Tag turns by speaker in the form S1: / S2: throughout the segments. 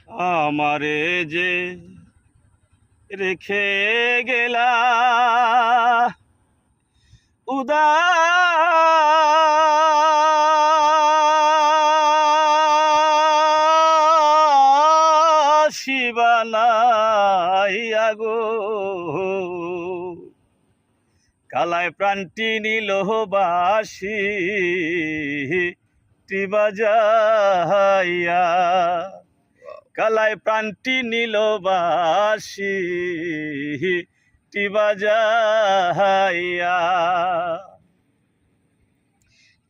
S1: আমারে যে রেখে গেলা উদাসী বানাইয়া গো, কালায় প্রাণটি নিল বাসি বাজাইয়া, কালায় প্রাণটি নিল বাসি বাজাইয়া।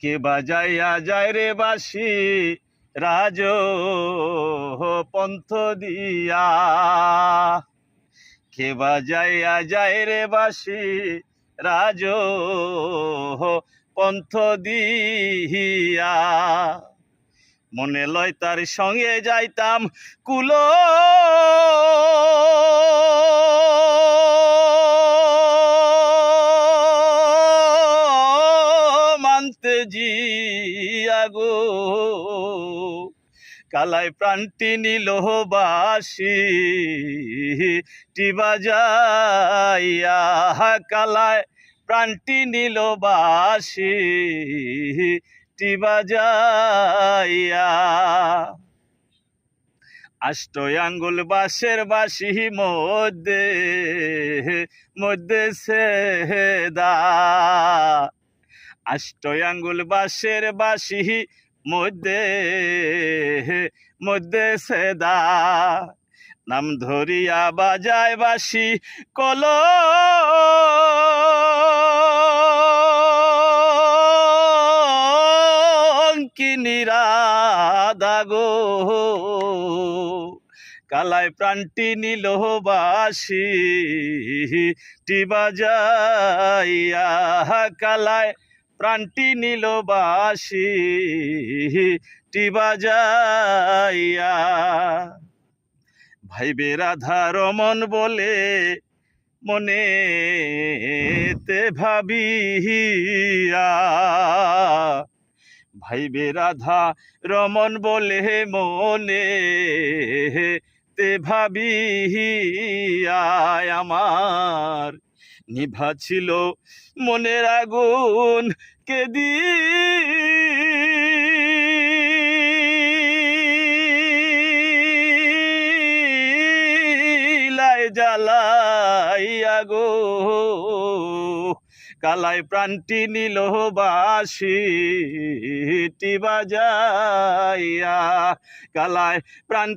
S1: কে বাজাইয়া যায় রে বাসি রাজ পন্থ দিয়া, কে বাজাইয়া যায় রে বাসি রাজ পন্থ দিয়া। মনে লয় তার সঙ্গে যাইতাম কুল মানতে জিয়া গো, কালায় প্রাণটি নিল বাসি বাজাইয়া, কালায় প্রাণটি নিল বাসি বাজাইয়া। আষ্ট আঙ্গুল বাঁশের বাঁশি মধ্যে মধ্যে সেদা, আষ্ট আঙ্গুল বাঁশের বাঁশি মধ্যে মধ্যে সেদা। নাম ধরিয়া বাজায় বাঁশি কল নিরাদা গো, কালায় প্রাণটি নিল বাসি বাজাইয়া, কালায় প্রাণটি নিল বাসি বাজাইয়া। ভাইবে রাধা রমন বলে মনেতে ভাবিয়া, ভাইবে রাধা রমন বলে মনে তে ভাবিয়া, আমার নিভা ছিল মনের আগুন কে দিলাই জ্বালাইয়া গো, কালায় প্রাণটি নিল বাসি বাজাইয়া, কালায় প্রাণ